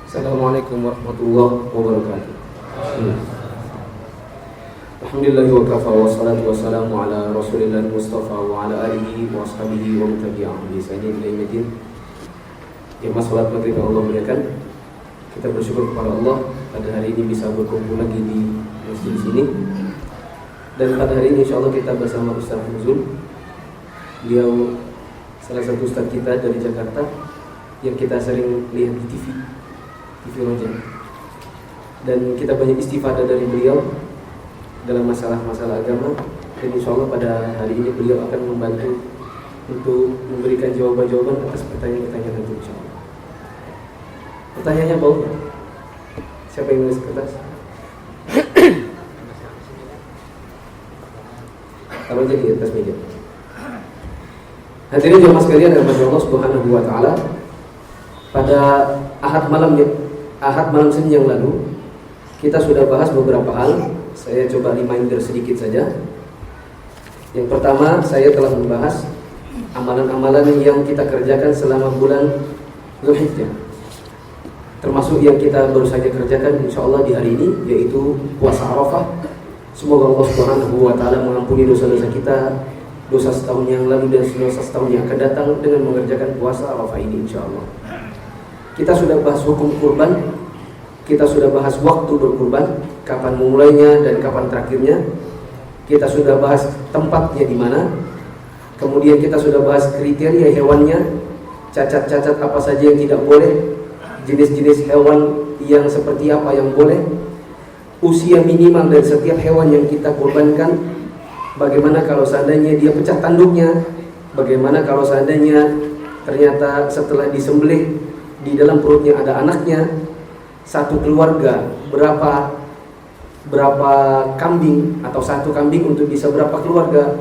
Assalamualaikum warahmatullahi wabarakatuh. Alhamdulillah wa kafa wa salatu wa salamu ala rasulillah mustafa wa ala alihi wa ashabihi wa mutabi'ahum bi ihsanin ila yaumil Yang masalah yang Allah muliakan, kita bersyukur kepada Allah pada hari ini bisa berkumpul lagi di masjid sini. Dan pada hari ini insyaallah kita bersama Ustaz Nuzul. Beliau salah satu ustaz kita dari Jakarta yang kita sering lihat di TV Roja. Dan kita banyak istifadah dari beliau dalam masalah-masalah agama. Dan insyaallah pada hari ini beliau akan membantu untuk memberikan jawaban-jawaban atas pertanyaan-pertanyaan nanti insyaallah. Pertanyaannya bau? Siapa yang nulis kertas? Taruh aja di atas meja. Hadirin jemaah sekalian yang dirahmati Allah Subhanahu wa taala. Pada Ahad malam Senin yang lalu kita sudah bahas beberapa hal. Saya coba reminder sedikit saja. Yang pertama, saya telah membahas amalan-amalan yang kita kerjakan selama bulan Zulhijjah, termasuk yang kita baru saja kerjakan insyaallah di hari ini, yaitu puasa Arafah. Semoga Allah Subhanahu wa taala mengampuni dosa-dosa kita, dosa setahun yang lalu dan dosa setahun yang akan datang dengan mengerjakan puasa Arafah ini insyaallah. Kita sudah bahas hukum kurban, kita sudah bahas waktu berkurban, kapan memulainya dan kapan terakhirnya. Kita sudah bahas tempatnya di mana. Kemudian kita sudah bahas kriteria hewannya, cacat-cacat apa saja yang tidak boleh, jenis-jenis hewan yang seperti apa yang boleh, usia minimal dari setiap hewan yang kita kurbankan. Bagaimana kalau seandainya dia pecah tanduknya? Bagaimana kalau seandainya ternyata setelah disembelih di dalam perutnya ada anaknya? Satu keluarga berapa kambing, atau satu kambing untuk bisa berapa keluarga?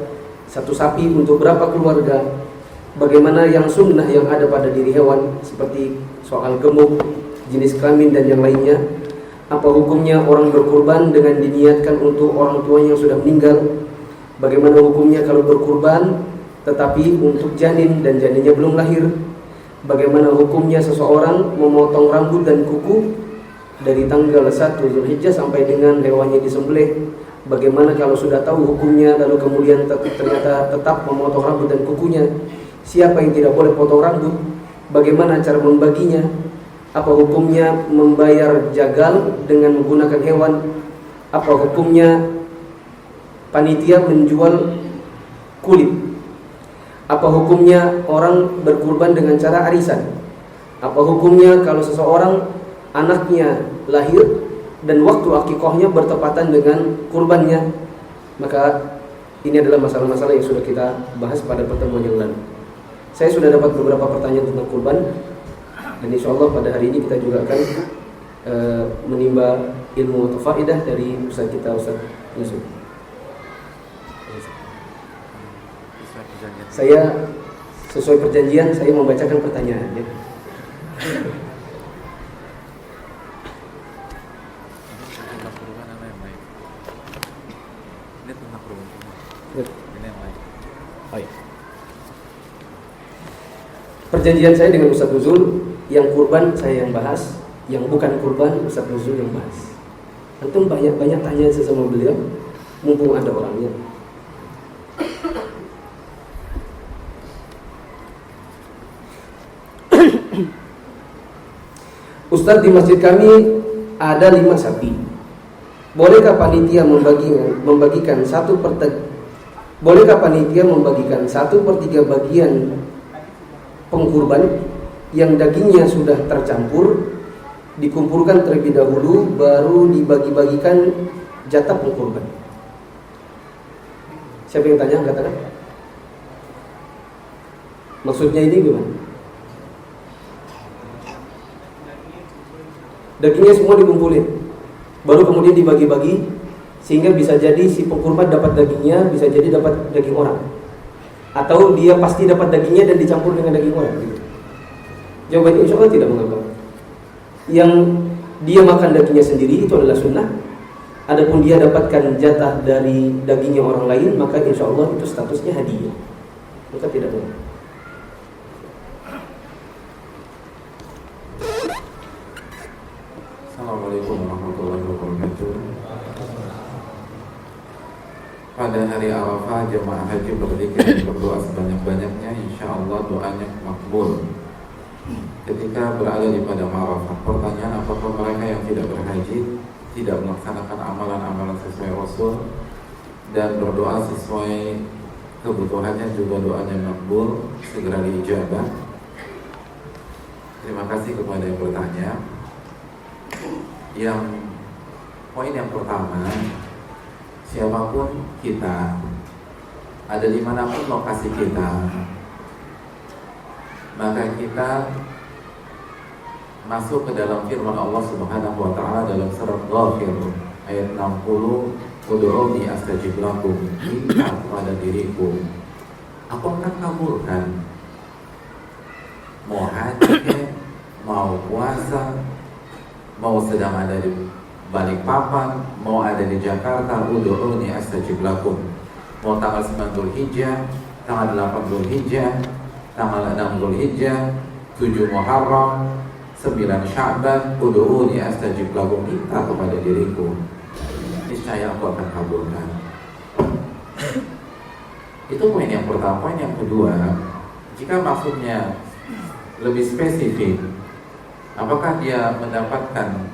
Satu sapi untuk berapa keluarga? Bagaimana yang sunnah yang ada pada diri hewan, seperti soal gemuk, jenis kelamin dan yang lainnya? Apa hukumnya orang berkurban dengan diniatkan untuk orang tuanya yang sudah meninggal? Bagaimana hukumnya kalau berkurban tetapi untuk janin dan janinnya belum lahir? Bagaimana hukumnya seseorang memotong rambut dan kuku dari tanggal 1 Zulhijjah sampai dengan hewannya disembelih? Bagaimana kalau sudah tahu hukumnya lalu kemudian ternyata tetap memotong rambut dan kukunya? Siapa yang tidak boleh potong rambut? Bagaimana cara membaginya? Apa hukumnya membayar jagal dengan menggunakan hewan? Apa hukumnya panitia menjual kulit? Apa hukumnya orang berkurban dengan cara arisan? Apa hukumnya kalau seseorang anaknya lahir dan waktu akikahnya bertepatan dengan kurbannya? Maka ini adalah masalah-masalah yang sudah kita bahas pada pertemuan yang lalu. Saya sudah dapat beberapa pertanyaan tentang kurban, dan insyaallah pada hari ini kita juga akan menimba ilmu atau faedah dari Ustaz kita, Ustaz Yusuf. Saya sesuai perjanjian, saya membacakan pertanyaan ya. Perjanjian saya dengan Ustaz Nuzul, yang kurban saya yang bahas, yang bukan kurban Ustaz Nuzul yang bahas. Antum banyak-banyak tanya sesama beliau, mumpung ada orangnya. Ustaz, di masjid kami ada 5 sapi. Bolehkah panitia membagikan 1/3 bagian pengkurban yang dagingnya sudah tercampur, dikumpulkan terlebih dahulu baru dibagi-bagikan jatah pengkurban? Siapa yang tanya? Katakan. Maksudnya ini gimana? Dagingnya semua dikumpulin, baru kemudian dibagi-bagi, sehingga bisa jadi si pengkurban dapat dagingnya, bisa jadi dapat daging orang, atau dia pasti dapat dagingnya dan dicampur dengan daging orang gitu. Jawabannya insya Allah tidak mengapa. Yang dia makan dagingnya sendiri itu adalah sunnah. Adapun dia dapatkan jatah dari dagingnya orang lain, maka insya Allah itu statusnya hadiah, maka tidak mengapa. pada hari Arafah jemaah haji berzikir dan berdoa sebanyak-banyaknya, insya Allah doanya makbul ketika berada di padang Arafah. Pertanyaan, apakah mereka yang tidak berhaji tidak melaksanakan amalan-amalan sesuai Rasul dan berdoa sesuai kebutuhannya juga doanya makbul, segera diijabah? Terima kasih kepada yang bertanya. Yang poin yang pertama, siapapun kita, ada dimanapun lokasi kita, maka kita masuk ke dalam firman Allah Subhanahu wa Ta'ala dalam surat Ghafir ayat 60, ud'uuni astajib lakum, minta kepada diriku, aku akan kabulkan. Mau haji, mau puasa, mau sedang ada di Balikpapan, mau ada di Jakarta, ud'uuni astajib lakum. Mau tanggal 9 Dzulhijjah, tanggal 8 Dzulhijjah, tanggal 6 Dzulhijjah, 7 Muharram, 9 Sya'ban, ud'uuni astajib lakum, minta kepada diriku, niscaya aku akan kabulkan. Itu poin yang pertama. Poin yang kedua, jika maksudnya lebih spesifik, apakah dia mendapatkan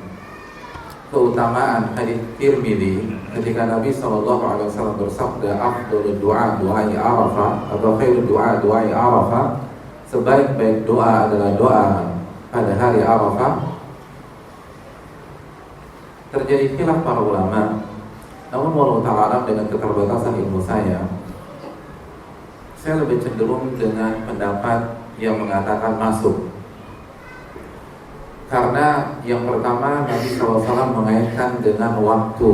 keutamaan hadits Tirmidzi ketika Nabi SAW bersabda, afdhalud du'a du'ai Arafah, atau khairud du'a du'ai Arafah, sebaik-baik doa adalah doa pada hari Arafah. Terjadi khilaf para ulama, namun wallahu ta'ala dengan keterbatasan ilmu saya lebih cenderung dengan pendapat yang mengatakan masuk. Karena yang pertama, Nabi SAW mengaitkan dengan waktu.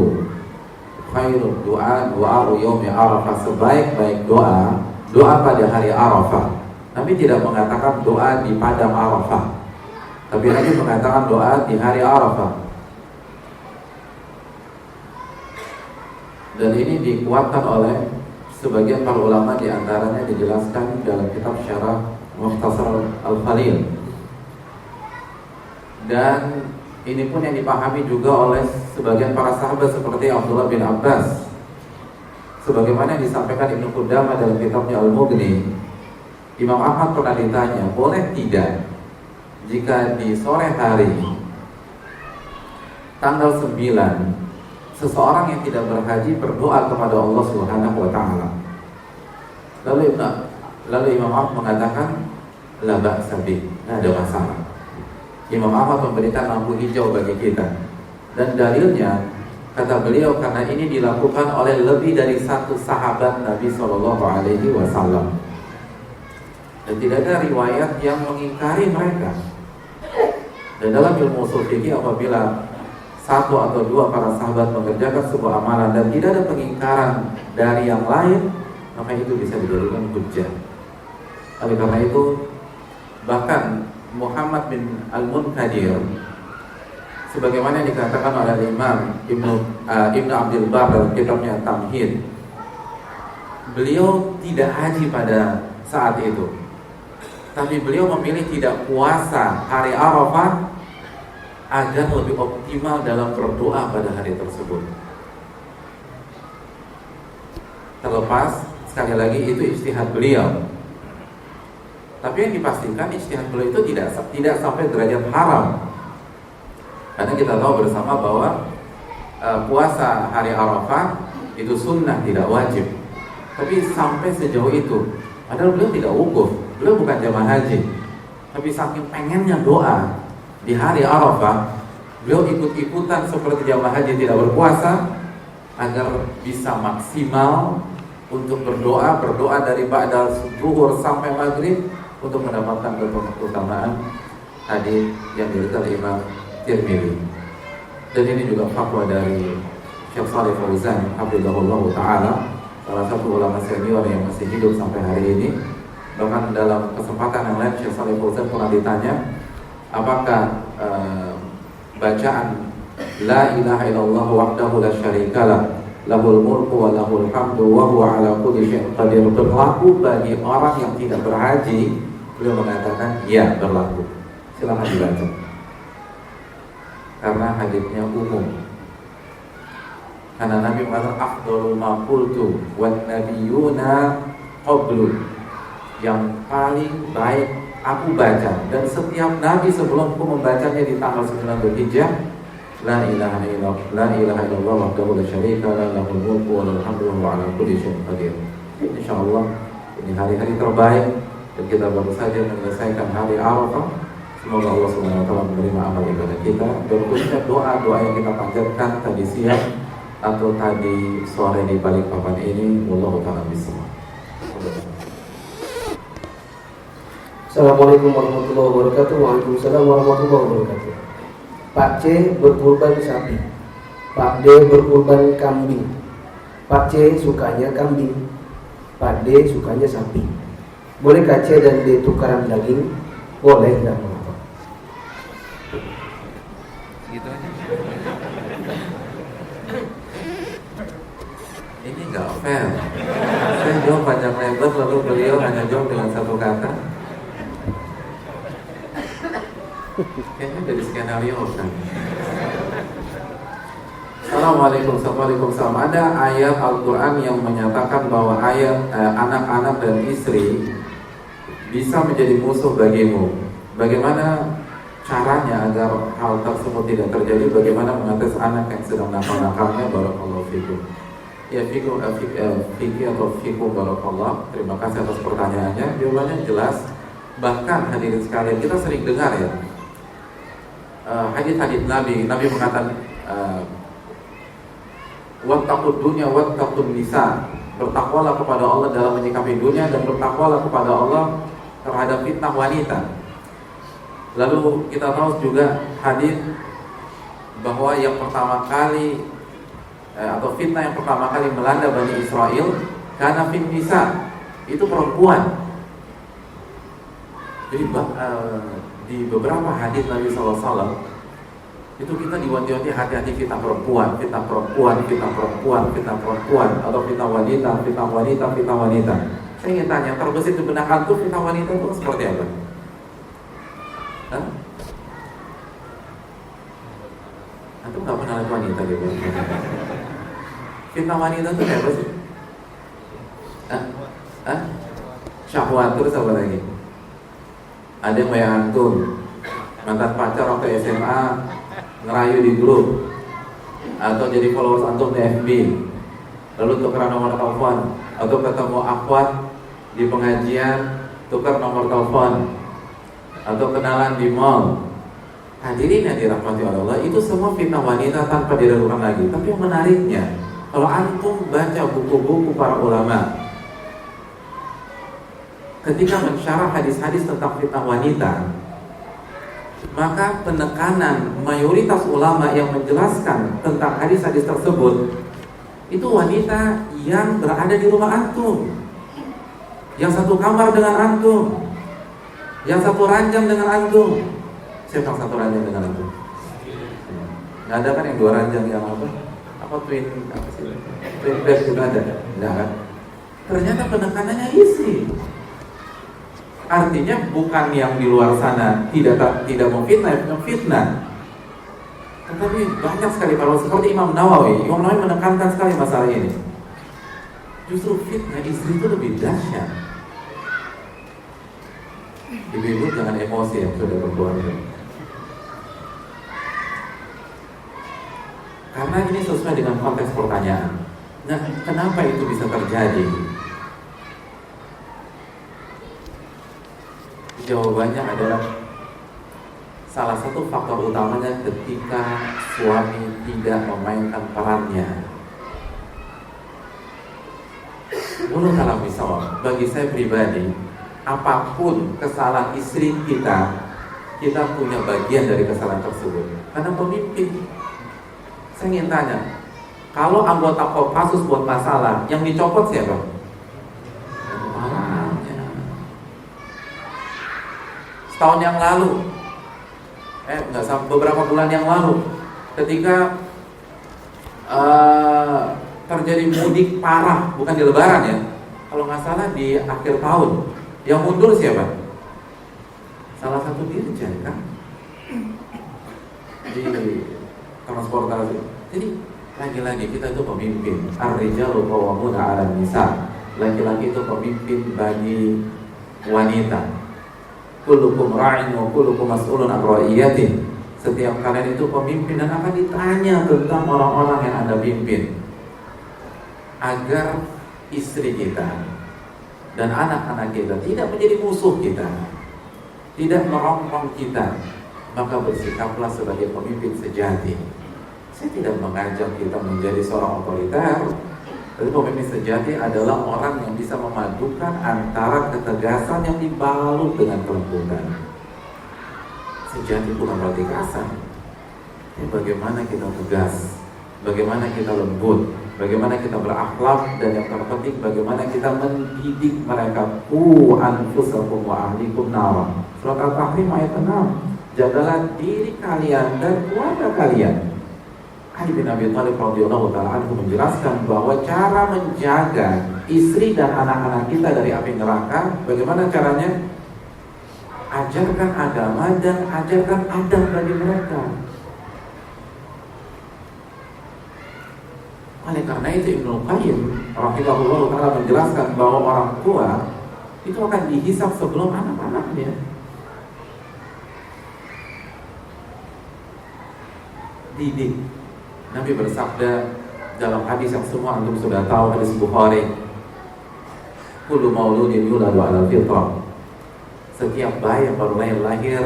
Khairul du'a du'a yaumi Arafah, sebaik-baik doa pada hari Arafah. Nabi tidak mengatakan doa di padang Arafah, tapi Nabi mengatakan doa di hari Arafah. Dan ini dikuatkan oleh sebagian para ulama, diantaranya dijelaskan dalam kitab Syarah Mukhtasar Al-Khalil. Dan ini pun yang dipahami juga oleh sebagian para sahabat seperti Abdullah bin Abbas, sebagaimana disampaikan Ibnu Qudamah dalam kitabnya Al-Mughni. Imam Ahmad pernah ditanya, boleh tidak jika di sore hari tanggal 9 seseorang yang tidak berhaji berdoa kepada Allah Subhanahu wa Ta'ala? Lalu Imam Ahmad mengatakan, la ba'sa bih, tidak ada masalah. Imam Ahmad memberikan lampu hijau bagi kita. Dan dalilnya, kata beliau, karena ini dilakukan oleh lebih dari satu sahabat Nabi SAW, dan tidak ada riwayat yang mengingkari mereka. Dan dalam ilmu ushul fikih, apabila satu atau dua para sahabat mengerjakan sebuah amalan dan tidak ada pengingkaran dari yang lain, maka itu bisa dijadikan hujjah. Oleh karena itu, bahkan Muhammad bin Al-Munkadir, sebagaimana dikatakan oleh Imam Ibnu Abdul Bar dalam kitabnya Tamhid, beliau tidak haji pada saat itu, tapi beliau memilih tidak puasa hari Arafah agar lebih optimal dalam berdoa pada hari tersebut. Terlepas, sekali lagi, itu ijtihad beliau. Tapi yang dipastikan ijtihad beliau itu tidak sampai derajat haram. Karena kita tahu bersama bahwa puasa hari Arafah itu sunnah, tidak wajib. Tapi sampai sejauh itu, padahal beliau tidak wukuf, beliau bukan jamaah haji, tapi saking pengennya doa di hari Arafah, beliau ikut-ikutan seperti jamaah haji tidak berpuasa agar bisa maksimal untuk berdoa dari ba'da zuhur sampai maghrib untuk mendapatkan keutamaan hadis yang diriwayatkan Imam Tirmidzi. Dan ini juga fatwa dari Syekh Shalih Fauzan hafizahullah taala, salah satu ulama senior yang masih hidup sampai hari ini. Bahkan dalam kesempatan yang lain Syekh Shalih Fauzan pernah ditanya, apakah bacaan la ilaha illallah wahdahu la syarikalah lahul mulku wa lahul hamdu wa huwa ala kulli syai'in qadir berlaku bagi orang yang tidak berhaji? Beliau mengatakan ya, berlaku. Silakan dibaca. Karena hadisnya umum. Karena Nabi mengatakan afdhalu ma qultu wan nabiyuna qablu, yang paling baik aku baca dan setiap nabi sebelumku membacanya di tanggal 9 Dzulhijjah, la ilaha illallah wahdahu la syarika lah, lahul mulku wa lahul hamdu wa ala kulli syai'in qadir. Insyaallah ini hari-hari terbaik dan kita baru saja menyelesaikan hari Arafah. Semoga Allah Subhanahu wa taala menerima amal ibadah kita dan khususnya doa-doa yang kita panjatkan tadi siang atau tadi sore di balik papan ini. Wallahu ta'ala bishawab. Assalamualaikum warahmatullahi wabarakatuh. Waalaikumsalam warahmatullahi wabarakatuh. Pak C berkurban sapi, Pak D berkurban kambing. Pak C sukanya kambing, Pak D sukanya sapi. Bolehkah C dan D tukaran daging? Boleh dan mengapa? Gitu aja. Ini nggak fair. Saya jawab panjang lebar lalu beliau hanya jawab dengan satu kata. Kayaknya dari skenario kan. Assalamualaikum warahmatullahi wabarakatuh. Ada ayat Al-Quran yang menyatakan bahwa anak-anak dan istri bisa menjadi musuh bagimu. Bagaimana caranya agar hal tersebut tidak terjadi? Bagaimana mengatas anak yang sedang nakal-nakalnya? Barakallahu fikum. Ya fikum atau fikum barakallah. Terima kasih atas pertanyaannya. Jawabannya jelas. Bahkan hadirin sekalian, kita sering dengar ya hadis-hadis Nabi mengatakan wattaqud dunya wattaqun nisa, bertakwalah kepada Allah dalam menyikapi dunia dan bertakwalah kepada Allah terhadap fitnah wanita. Lalu kita tahu juga hadis bahwa yang pertama kali atau fitnah yang pertama kali melanda Bani Israel karena fitnah nisa, itu perempuan. Jadi di beberapa hadis Nabi SAW itu kita diwanti-wanti hati-hati fitnah perempuan, fitnah perempuan, fitnah perempuan, fitnah perempuan, atau fitnah wanita, fitnah wanita, fitnah wanita. Saya ingin tanya, terbesit di benak antum fitnah wanita itu seperti apa? Hah? Antum nggak pernah lihat wanita gitu? Fitnah wanita itu apa sih? Hah? Syahwat, terus apa lagi? Ada yang kayak antum mantan pacar waktu SMA ngerayu di grup atau jadi followers antum di FB, lalu tukar nomor telepon, atau ketemu akhwat di pengajian tukar nomor telepon, atau kenalan di mall. Hadirin yang dirahmati Allah, itu semua fitnah wanita tanpa diragukan lagi. Tapi yang menariknya, kalau antum baca buku-buku para ulama ketika mensyarah hadis-hadis tentang fitnah wanita, maka penekanan mayoritas ulama yang menjelaskan tentang hadis-hadis tersebut itu wanita yang berada di rumah antum, yang satu kamar dengan antum, yang satu ranjang dengan antum. Siapa yang satu ranjang dengan antum? Nggak ada kan yang dua ranjang, yang apa twin bed juga ada? Nggak kan? Ternyata penekanannya isi. Artinya bukan yang di luar sana tidak memfitnah, tetapi banyak sekali para seperti Imam Nawawi menekankan sekali masalah ini. Justru fitnah istri itu lebih dahsyat. Ibu-ibu jangan emosi ya, sudah berkeluarga. Karena ini sesuai dengan konteks pertanyaan. Nah, kenapa itu bisa terjadi? Jawabannya adalah salah satu faktor utamanya ketika suami tidak memainkan perannya. Menurut alam misal, bagi saya pribadi, apapun kesalahan istri kita punya bagian dari kesalahan tersebut. Karena pemimpin, saya ingin tanya, kalau anggota Kopassus buat masalah, yang dicopot siapa? Setahun yang lalu, beberapa bulan yang lalu, ketika terjadi mudik parah, bukan di Lebaran ya, kalau nggak salah di akhir tahun, yang mundur siapa? Salah satu dirjen kan di transportasi. Jadi Lagi-lagi kita itu pemimpin. Ar-rijalu qawwamuna 'alan nisa. Laki-laki itu pemimpin bagi wanita. Kullukum ra'in wa kullukum mas'ulun 'an ra'iyatihi. Setiap kalian itu pemimpin dan akan ditanya tentang orang-orang yang Anda pimpin. Agar istri kita dan anak-anak kita tidak menjadi musuh kita, tidak merongrong kita, maka bersikaplah sebagai pemimpin sejati. Saya tidak mengajak kita menjadi seorang otoriter, tapi pemimpin sejati adalah orang yang bisa memadukan antara ketegasan yang dibalut dengan kelembutan. Sejati bukan berarti kasar. Bagaimana kita tegas, bagaimana kita lembut, bagaimana kita berakhlak, dan yang terpenting bagaimana kita mendidik mereka. Anfusakum wa ahlikum nara. Surat Al-Tahrim ayat 6. Jagalah diri kalian dan keluarga kalian. Ali bin Abi Thalib radhiyallahu taala anhu menjelaskan bahwa cara menjaga istri dan anak-anak kita dari api neraka, bagaimana caranya? Ajarkan agama dan ajarkan adab bagi mereka. Oleh karena itu Ibnu Qayyim rahimahullah taala menjelaskan bahwa orang tua itu akan dihisab sebelum anak-anaknya. Didik. Nabi bersabda dalam hadis yang semua antum sudah tahu, hadis Bukhari, kullu mauludin yuladu 'alal fitrah. Setiap bayi yang baru lahir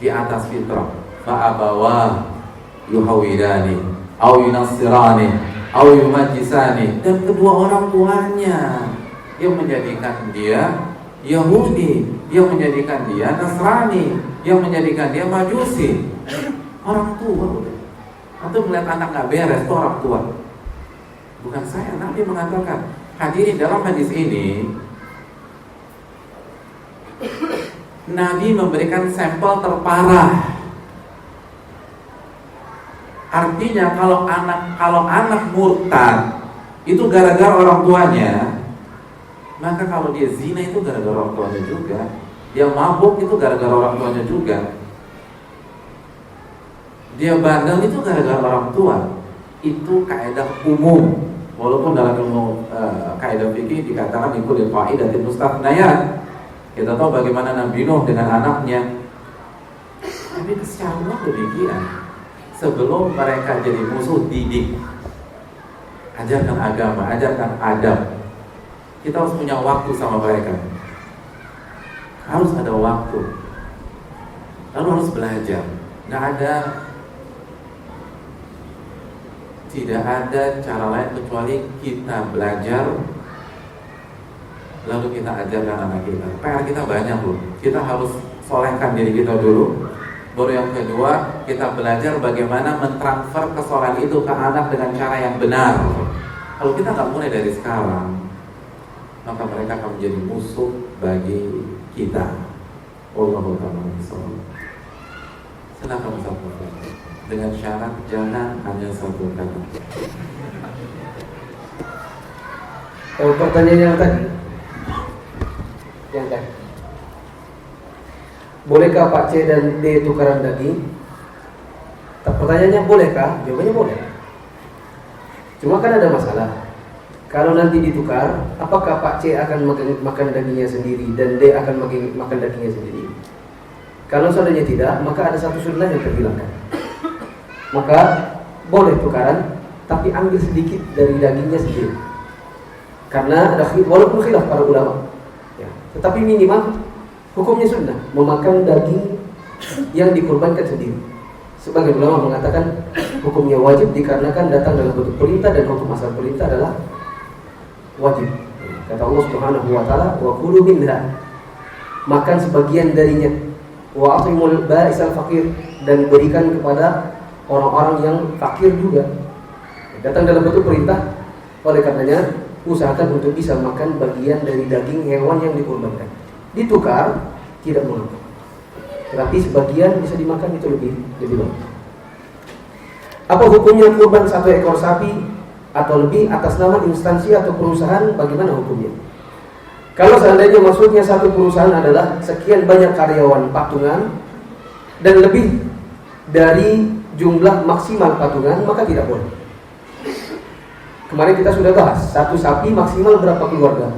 di atas fitrah. Fa abawah yuhawidani au yunassirani au yumajjisani, dan kedua orang tuanya yang menjadikan dia Yahudi, yang menjadikan dia Nasrani, yang menjadikan dia Majusi. Orang tua. Atau melihat anak gak beres, itu orang tua. Bukan saya, Nabi mengatakan. Hadirin, dalam hadis ini Nabi memberikan sampel terparah. Artinya kalau anak murtad itu gara-gara orang tuanya, maka kalau dia zina itu gara-gara orang tuanya juga. Dia mabuk itu gara-gara orang tuanya juga. Dia bandel itu gara-gara orang tua. Itu kaidah umum. Walaupun dalam ilmu kaidah fikih dikatakan ikut qaidatul mustafnayat. Kita tahu bagaimana Nabi Nuh dengan anaknya. Tapi secara demikian, sebelum mereka jadi musuh, didik, ajarkan agama, ajarkan adab. Kita harus punya waktu sama mereka. Harus ada waktu. Lalu harus belajar. Tidak ada cara lain kecuali kita belajar, lalu kita ajarkan anak kita. PR kita banyak loh. Kita harus solehkan diri kita dulu. Baru yang kedua, kita belajar bagaimana mentransfer kesolehan itu ke anak dengan cara yang benar. Kalau kita nggak mulai dari sekarang, maka mereka akan menjadi musuh bagi kita. Wallahu ta'ala bishawab. Silakan Ustaz, dengan syarat jangan hanya satu kata. Pertanyaan yang tadi. Bolehkah Pak C dan D tukaran daging? Pertanyaannya bolehkah? Jawabannya boleh. Cuma kan ada masalah. Kalau nanti ditukar, apakah Pak C akan makan dagingnya sendiri dan D akan makan dagingnya sendiri? Kalau seandainya tidak, maka ada satu sunnah yang terhilangkan. Maka boleh tukaran, tapi ambil sedikit dari dagingnya sendiri. Karena ada walaupun khilaf para ulama, ya, tetapi minimal hukumnya sunnah memakan daging yang dikurbankan sendiri. Sebagian ulama mengatakan hukumnya wajib dikarenakan datang dalam bentuk perintah, dan hukum asal perintah adalah wajib. Kata Allah Subhanahu wa taala, wa kulu minha, makan sebagian darinya, wa atimul ba'isal faqir, dan berikan kepada orang-orang yang fakir juga. Datang dalam bentuk perintah, oleh karenanya usahakan untuk bisa makan bagian dari daging hewan yang dikurbankan. Ditukar tidak mengapa, tetapi sebagian bisa dimakan, itu lebih baik. Apa hukumnya kurban satu ekor sapi atau lebih atas nama instansi atau perusahaan? Bagaimana hukumnya? Kalau seandainya maksudnya satu perusahaan adalah sekian banyak karyawan patungan dan lebih dari jumlah maksimal patungan, maka tidak boleh. Kemarin kita sudah bahas, satu sapi maksimal berapa keluarga?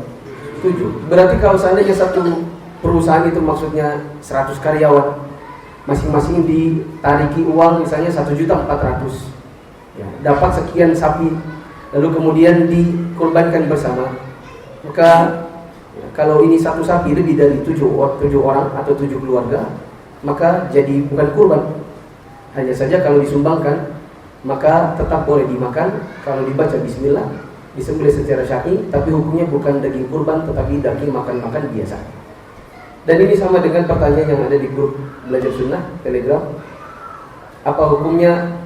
7. Berarti kalau seandainya satu perusahaan itu maksudnya 100 karyawan, masing-masing ditariki uang misalnya 1.400.000, ya, dapat sekian sapi, lalu kemudian dikorbankan bersama, maka ya, kalau ini satu sapi lebih dari 7 orang atau 7 keluarga, maka jadi bukan kurban. Hanya saja kalau disumbangkan, maka tetap boleh dimakan kalau dibaca bismillah, disembelih secara syar'i, tapi hukumnya bukan daging kurban tetapi daging makan-makan biasa. Dan ini sama dengan pertanyaan yang ada di grup Belajar Sunnah Telegram. Apa hukumnya?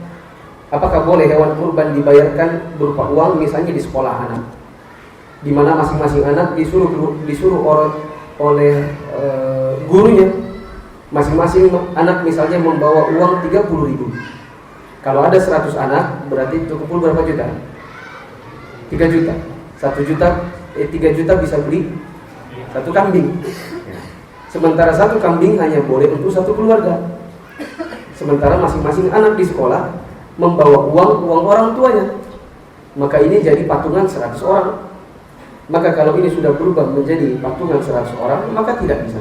Apakah boleh hewan kurban dibayarkan berupa uang misalnya di sekolah anak, di mana masing-masing anak disuruh oleh gurunya, masing-masing anak misalnya membawa uang 30.000. Kalau ada 100 anak, berarti itu kumpul berapa juta? 3 juta. 3 juta bisa beli satu kambing. Sementara satu kambing hanya boleh untuk satu keluarga. Sementara masing-masing anak di sekolah membawa uang orang tuanya. Maka ini jadi patungan 100 orang. Maka kalau ini sudah berubah menjadi patungan 100 orang, maka tidak bisa.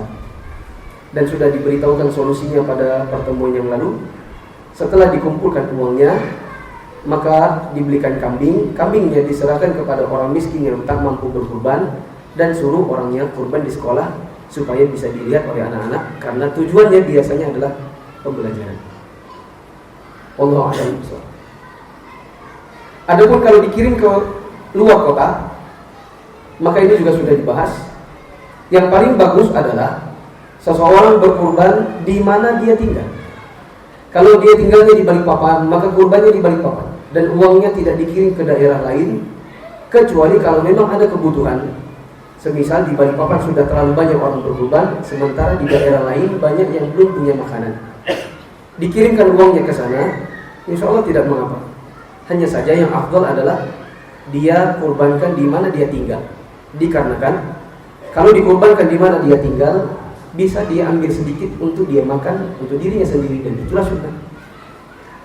Dan sudah diberitahukan solusinya pada pertemuan yang lalu. Setelah dikumpulkan uangnya, maka dibelikan kambing. Kambingnya diserahkan kepada orang miskin yang tak mampu berkurban, dan suruh orangnya kurban di sekolah supaya bisa dilihat oleh anak-anak, karena tujuannya biasanya adalah pembelajaran. Wallahu a'lam bishawab. Adapun kalau dikirim ke luar kota, maka ini juga sudah dibahas. Yang paling bagus adalah seseorang berkurban di mana dia tinggal. Kalau dia tinggalnya di Balikpapan, maka kurbannya di Balikpapan, dan uangnya tidak dikirim ke daerah lain, kecuali kalau memang ada kebutuhan. Semisal di Balikpapan sudah terlalu banyak orang berkurban, sementara di daerah lain banyak yang belum punya makanan. Dikirimkan uangnya ke sana, insya Allah tidak mengapa. Hanya saja yang afdal adalah dia kurbankan di mana dia tinggal. Dikarenakan kalau dikurbankan di mana dia tinggal, bisa dia ambil sedikit untuk dia makan untuk dirinya sendiri, dan itulah sunnah.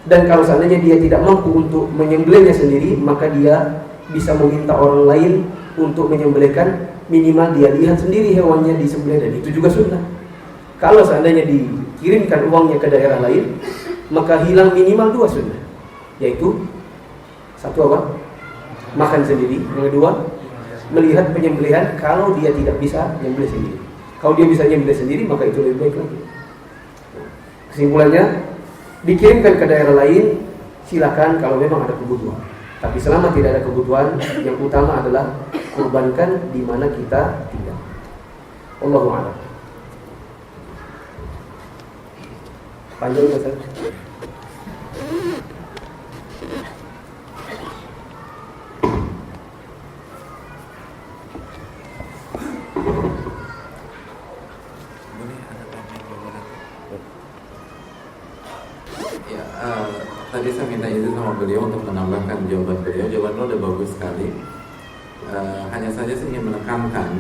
Dan kalau seandainya dia tidak mampu untuk menyembelihnya sendiri, maka dia bisa meminta orang lain untuk menyembelihkan. Minimal dia lihat sendiri hewannya disembelih, dan itu juga sunnah. Kalau seandainya dikirimkan uangnya ke daerah lain, maka hilang minimal 2 sunnah, yaitu satu apa? Makan sendiri. Yang kedua, melihat penyembelihan kalau dia tidak bisa menyembelih sendiri. Kalau dia bisa menyembelih sendiri, maka itu lebih baik lagi. Kesimpulannya, dikirimkan ke daerah lain silakan kalau memang ada kebutuhan. Tapi selama tidak ada kebutuhan, yang utama adalah kurbankan di mana kita tinggal. Allahu a'lam. Panjang Ustaz. Tadi saya minta izin sama beliau untuk menambahkan jawaban beliau. Jawaban beliau udah bagus sekali. Hanya saja saya ingin menekankan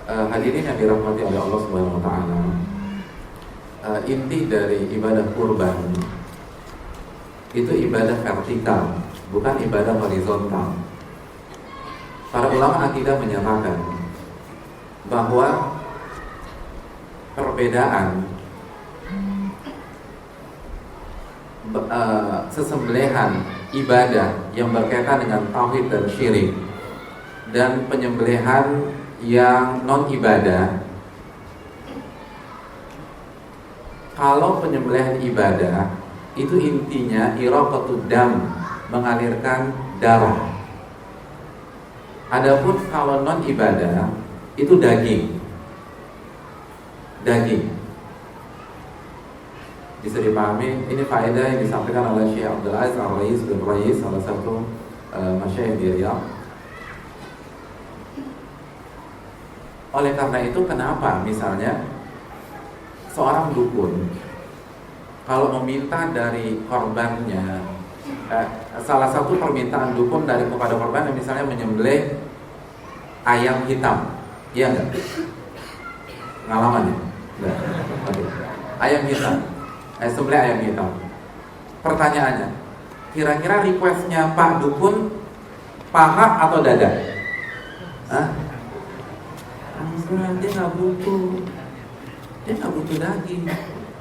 hadirin yang dirahmati oleh Allah Subhanahu Wa Taala. Inti dari ibadah kurban itu ibadah vertikal, bukan ibadah horizontal. Para ulama akidah menyatakan bahwa perbedaan sesembelihan ibadah yang berkaitan dengan tauhid dan syirik dan penyembelihan yang non ibadah. Kalau penyembelihan ibadah itu intinya iraqatud dam, mengalirkan darah. Adapun kalau non ibadah itu daging. Bisa dipahami, ini faedah yang disampaikan oleh Syekh Abdul Aziz Al-Rais bin Rais, salah satu masyayikh di Riyadh. Oleh karena itu, kenapa misalnya seorang dukun kalau meminta dari korbannya, salah satu permintaan dukun dari kepada korban misalnya menyembelih ayam hitam, iya enggak? Pengalaman ya? Enggak. Ayam hitam. Sembelih ayam hitam. Pertanyaannya, kira-kira requestnya Pak Dukun paha atau dada? Hah? Dia nggak butuh, daging,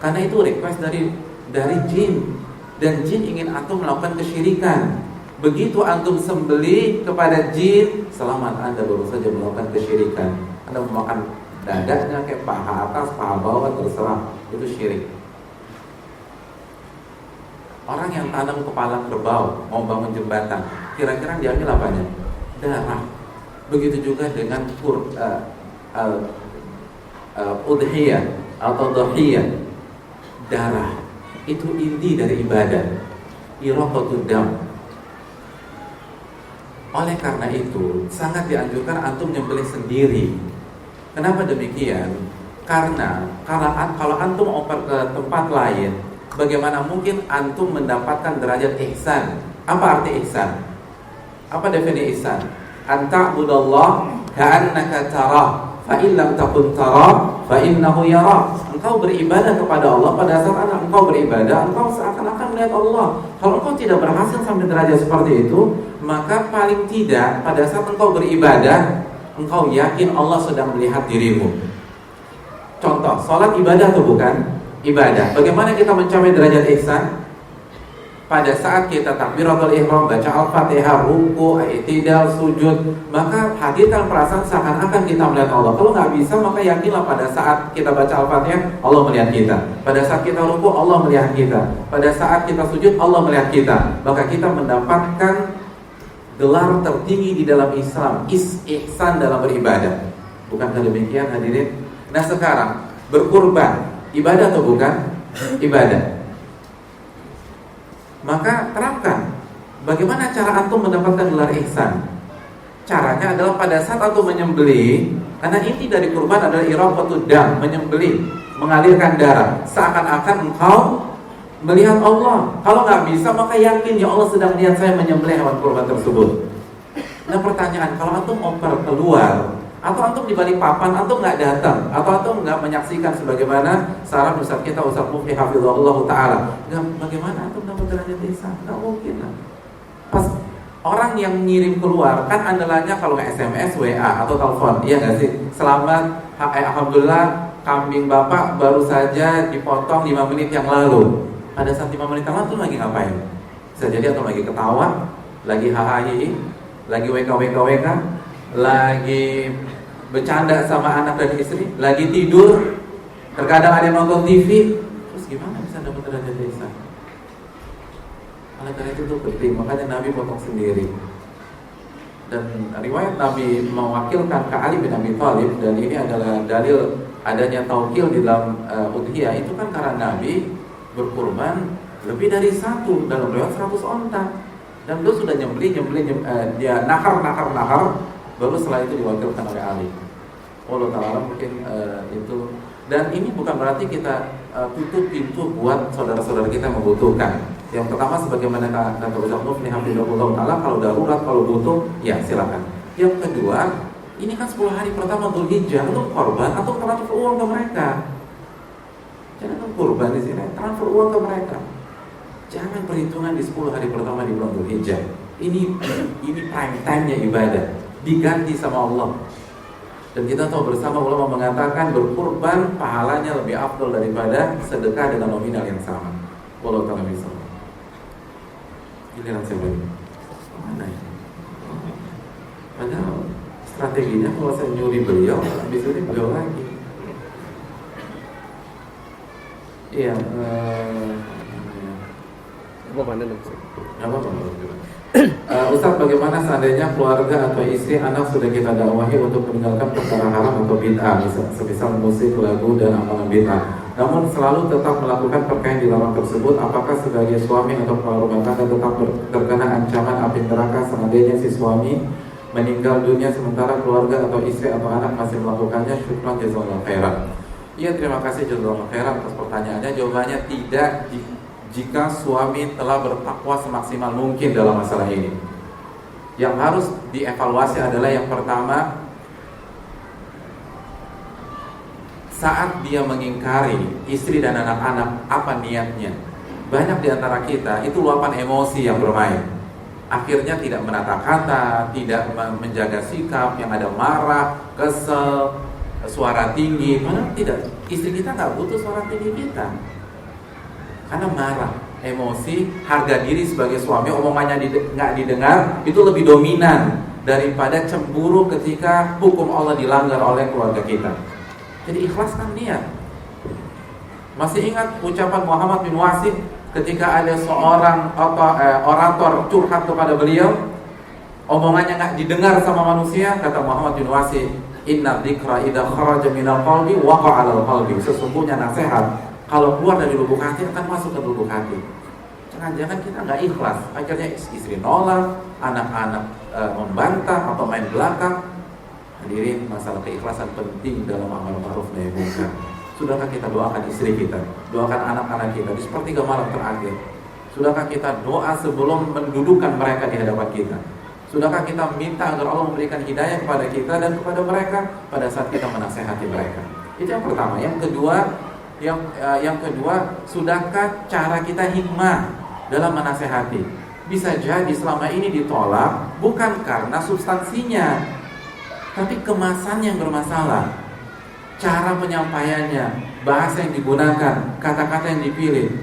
karena itu request dari jin, dan jin ingin antum melakukan kesyirikan. Begitu antum sembelih kepada jin, selamat, Anda baru saja melakukan kesyirikan. Anda memakan dadanya, kayak paha atas, paha bawah, terserah, itu syirik. Orang yang tanam kepala kerbau mau bangun jembatan, kira-kira diambil apanya? Darah. Begitu juga dengan udhiyah atau dhahiyah, darah. Itu inti dari ibadah, iraqatud dam. Oleh karena itu sangat dianjurkan antum nyembelih sendiri. Kenapa demikian? Karena kalau antum oper ke tempat lain, bagaimana mungkin antum mendapatkan derajat ihsan? Apa arti ihsan? Apa definisi ihsan? Anta'budallah ka'annaka tarah, fa in lam takun tarah fa innahu yara. Engkau beribadah kepada Allah pada saat engkau beribadah, engkau seakan-akan melihat Allah. Kalau engkau tidak berhasil sampai derajat seperti itu, maka paling tidak pada saat engkau beribadah, engkau yakin Allah sedang melihat dirimu. Contoh, sholat ibadah atau bukan? Ibadah. Bagaimana kita mencapai derajat ihsan? Pada saat kita takbiratul ihram, baca al-fatihah, ruku, i'tidal, sujud, maka hadirkan perasaan seakan-akan kita melihat Allah. Kalau nggak bisa, maka yakinlah pada saat kita baca al-fatihah, Allah melihat kita. Pada saat kita ruku, Allah melihat kita. Pada saat kita sujud, Allah melihat kita. Maka kita mendapatkan gelar tertinggi di dalam Islam, ihsan dalam beribadah. Bukankah demikian, hadirin? Nah sekarang, berkurban, ibadah atau bukan? Ibadah. Maka terapkan bagaimana cara antum mendapatkan gelar ihsan. Caranya adalah pada saat antum menyembelih, karena inti dari kurban adalah iraqatud dam, menyembelih, mengalirkan darah, seakan-akan engkau melihat Allah. Kalau nggak bisa, maka yakin ya Allah sedang melihat saya menyembelih hewan kurban tersebut. Nah pertanyaan, kalau antum oper keluar, atau antum di balik papan, antum nggak datang, atau antum nggak menyaksikan sebagaimana saran Ustaz kita, Ustaz Mufti hafizahullah ta'ala, bagaimana antum dapat derajat ihsan? Nggak mungkin lah. Pas orang yang ngirim keluar, kan andalannya kalau nggak SMS, WA atau telepon, iya nggak sih? Selamat, alhamdulillah kambing bapak baru saja dipotong 5 menit yang lalu. Pada saat 5 menit yang lalu antum lagi ngapain? Bisa jadi antum lagi ketawa, lagi hahaha, lagi WK, lagi bercanda sama anak dan istri, lagi tidur, terkadang ada yang nonton TV. Terus gimana bisa dapat derajat ihsan? Oleh karena itu penting, makanya Nabi potong sendiri. Dan riwayat Nabi mewakilkan ke Ali bin Abi Thalib, dan ini adalah dalil adanya taukil di dalam udhiyah. Itu kan karena Nabi berkurban lebih dari 1, dalam riwayat 100 onta, dan beliau sudah nyembelih, dia nakar, baru setelah itu diwakilkan oleh Ali. Allah Ta'ala mungkin itu. Dan ini bukan berarti kita tutup pintu buat saudara-saudara kita yang membutuhkan. Yang pertama, sebagaimana kata Ustaz Mufti hafizahullah ta'ala, kalau darurat, kalau butuh, ya silakan. Yang kedua, ini kan 10 hari pertama Dzulhijjah, untuk korban atau transfer uang ke mereka. Jangan kurban di sini, transfer uang ke mereka. Jangan perhitungan di 10 hari pertama di bulan Dzulhijjah. Ini prime time-nya ibadah, diganti sama Allah. Dan kita tahu bersama, ulama mengatakan berkurban pahalanya lebih afdal daripada sedekah dengan nominal yang sama. Wallahu ta'ala bishawab. Giliran saya bagi. Mana ya? Padahal strateginya kalau saya nyuri beliau, habis itu beliau lagi. Iya. Apa? Ustaz, bagaimana seandainya keluarga atau istri anak sudah kita dakwahi untuk meninggalkan perkara haram atau bid'ah, semisal musik, lagu, dan amalan bid'ah, namun selalu tetap melakukan perkara yang dilarang tersebut, apakah sebagai suami atau kepala rumah tangga tetap terkena ancaman api neraka seandainya si suami meninggal dunia sementara keluarga atau istri atau anak masih melakukannya? Syukran jazakallahu khairan. Iya, terima kasih jazakallahu khairan atas pertanyaannya. Jawabannya tidak, jika suami telah bertakwa semaksimal mungkin dalam masalah ini. Yang harus dievaluasi adalah yang pertama, saat dia mengingkari istri dan anak-anak, apa niatnya? Banyak di antara kita itu luapan emosi yang bermain. akhirnya tidak menata kata, tidak menjaga sikap, yang ada marah, kesel, suara tinggi. Padahal tidak, istri kita nggak butuh suara tinggi kita, karena marah, emosi, harga diri sebagai suami, omongannya nggak didengar, itu lebih dominan daripada cemburu ketika hukum Allah dilanggar oleh keluarga kita. Jadi ikhlaskan niat. Masih ingat ucapan Muhammad bin Wasid ketika ada seorang orator curhat kepada beliau, omongannya nggak didengar sama manusia, kata Muhammad bin Wasid, inna dzikra idza kharaja minal qalbi waqa'a 'alal qalbi. Sesungguhnya nasihat kalau keluar dari lubuk hati akan masuk ke lubuk hati. Jangan-jangan kita nggak ikhlas, akhirnya istri nolak, anak-anak membantah atau main belakang. Hadirin, masalah keikhlasan penting dalam amal ma'ruf nahi munkar. Sudahkah kita doakan istri kita, doakan anak-anak kita di sepertiga malam terakhir? Sudahkah kita doa sebelum mendudukan mereka di hadapan kita? Sudahkah kita minta agar Allah memberikan hidayah kepada kita dan kepada mereka pada saat kita menasehati mereka? Itu yang pertama. Yang kedua, sudahkah cara kita hikmah dalam menasehati? Bisa jadi selama ini ditolak bukan karena substansinya, tapi kemasan yang bermasalah, cara penyampaiannya, bahasa yang digunakan, kata-kata yang dipilih,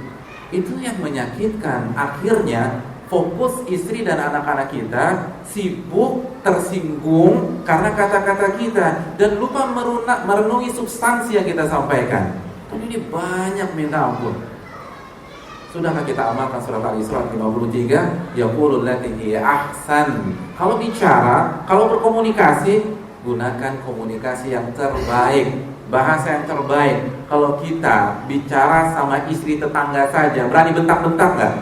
itu yang menyakitkan. Akhirnya fokus istri dan anak-anak kita sibuk tersinggung karena kata-kata kita dan lupa merenungi substansi yang kita sampaikan. Dan ini banyak minta ampun. Sudahkah kita amalkan surat Al-Isra 53? Yaqulul lati hiya ahsan. Kalau bicara, kalau berkomunikasi, gunakan komunikasi yang terbaik, bahasa yang terbaik. Kalau kita bicara sama istri tetangga saja, berani bentak-bentak nggak?